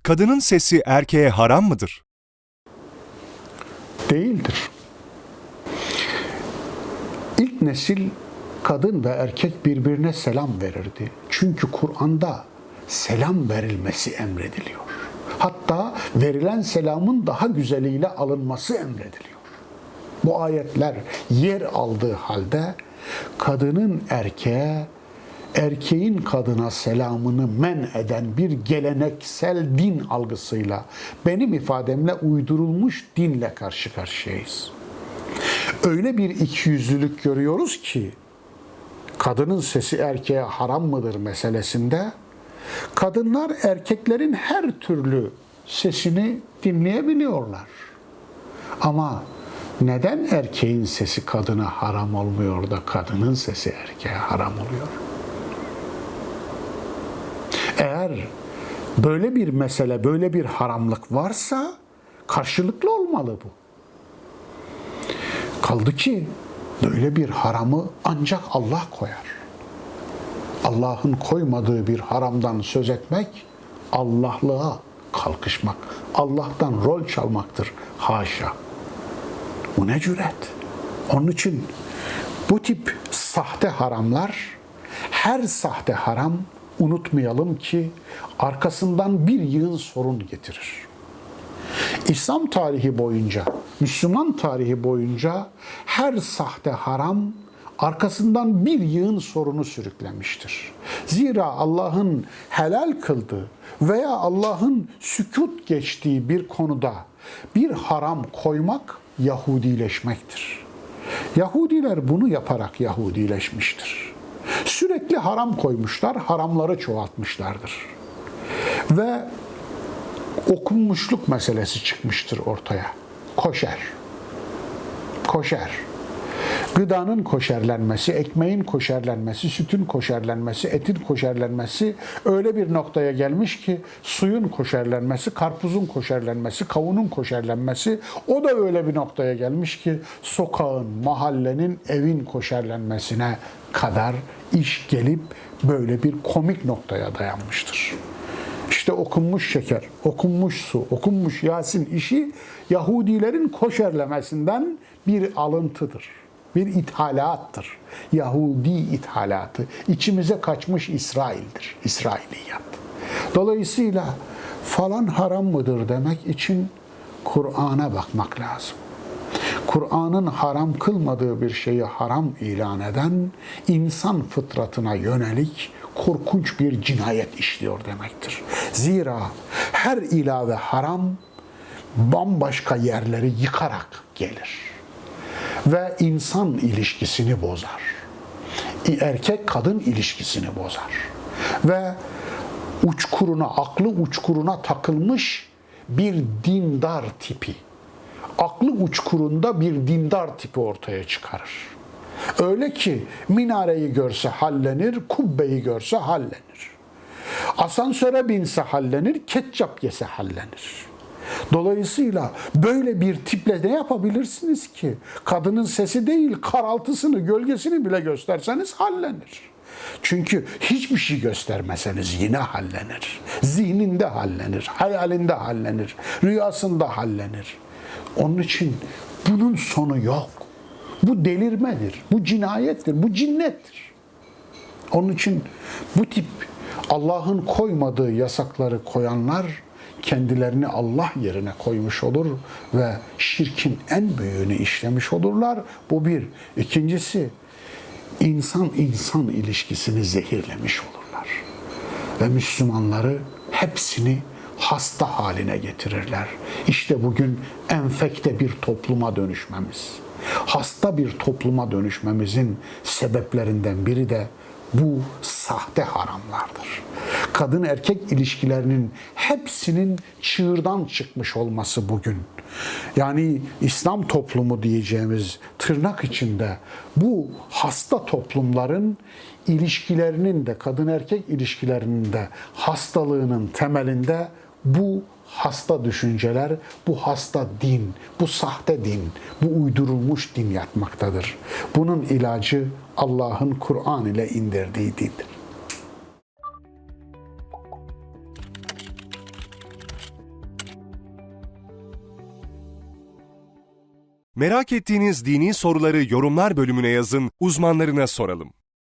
Kadının sesi erkeğe haram mıdır? Değildir. İlk nesil kadın ve erkek birbirine selam verirdi. Çünkü Kur'an'da selam verilmesi emrediliyor. Hatta verilen selamın daha güzeliyle alınması emrediliyor. Bu ayetler yer aldığı halde kadının erkeğe, erkeğin kadına selamını men eden bir geleneksel din algısıyla, benim ifademle uydurulmuş dinle karşı karşıyayız. Öyle bir ikiyüzlülük görüyoruz ki, kadının sesi erkeğe haram mıdır meselesinde, kadınlar erkeklerin her türlü sesini dinleyebiliyorlar. Ama neden erkeğin sesi kadına haram olmuyor da kadının sesi erkeğe haram oluyor? Eğer böyle bir mesele, böyle bir haramlık varsa karşılıklı olmalı bu. Kaldı ki böyle bir haramı ancak Allah koyar. Allah'ın koymadığı bir haramdan söz etmek, Allah'lığa kalkışmak, Allah'tan rol çalmaktır. Haşa. Bu ne cüret? Onun için bu tip sahte haramlar, her sahte haram unutmayalım ki arkasından bir yığın sorun getirir. İslam tarihi boyunca, Müslüman tarihi boyunca her sahte haram arkasından bir yığın sorunu sürüklemiştir. Zira Allah'ın helal kıldığı veya Allah'ın sükut geçtiği bir konuda bir haram koymak Yahudileşmektir. Yahudiler bunu yaparak Yahudileşmiştir. Sürekli haram koymuşlar, haramları çoğaltmışlardır. Ve okunmuşluk meselesi çıkmıştır ortaya. Koşer. Koşer. Gıdanın koşerlenmesi, ekmeğin koşerlenmesi, sütün koşerlenmesi, etin koşerlenmesi öyle bir noktaya gelmiş ki suyun koşerlenmesi, karpuzun koşerlenmesi, kavunun koşerlenmesi o da öyle bir noktaya gelmiş ki sokağın, mahallenin, evin koşerlenmesine kadar iş gelip böyle bir komik noktaya dayanmıştır. İşte okunmuş şeker, okunmuş su, okunmuş Yasin işi Yahudilerin koşerlemesinden bir alıntıdır. Bir ithalattır. Yahudi ithalatı. İçimize kaçmış İsrail'dir. İsrailiyat. Dolayısıyla falan haram mıdır demek için Kur'an'a bakmak lazım. Kur'an'ın haram kılmadığı bir şeyi haram ilan eden insan fıtratına yönelik korkunç bir cinayet işliyor demektir. Zira her ilave haram bambaşka yerleri yıkarak gelir ve insan ilişkisini bozar. Erkek-kadın ilişkisini bozar. Ve uçkuruna, aklı uçkuruna takılmış bir dindar tipi, aklı uçkurunda bir dindar tipi ortaya çıkarır. Öyle ki minareyi görse hallenir, kubbeyi görse hallenir. Asansöre binse hallenir, ketçap yese hallenir. Dolayısıyla böyle bir tiple ne yapabilirsiniz ki? Kadının sesi değil, karaltısını, gölgesini bile gösterseniz hallenir. Çünkü hiçbir şey göstermeseniz yine hallenir. Zihninde hallenir, hayalinde hallenir, rüyasında hallenir. Onun için bunun sonu yok. Bu delirmedir, bu cinayettir, bu cinnettir. Onun için bu tip Allah'ın koymadığı yasakları koyanlar kendilerini Allah yerine koymuş olur ve şirkin en büyüğünü işlemiş olurlar. Bu bir. İkincisi, insan ilişkisini zehirlemiş olurlar. Ve Müslümanları hepsini hasta haline getirirler. İşte bugün enfekte bir topluma dönüşmemiz, hasta bir topluma dönüşmemizin sebeplerinden biri de bu sahte haramlardır. Kadın erkek ilişkilerinin hepsinin çığırdan çıkmış olması bugün. Yani İslam toplumu diyeceğimiz tırnak içinde bu hasta toplumların ilişkilerinin de kadın erkek ilişkilerinin de hastalığının temelinde bu hasta düşünceler, bu hasta din, bu sahte din, bu uydurulmuş din yatmaktadır. Bunun ilacı Allah'ın Kur'an ile indirdiği dindir. Merak ettiğiniz dini soruları yorumlar bölümüne yazın, uzmanlarına soralım.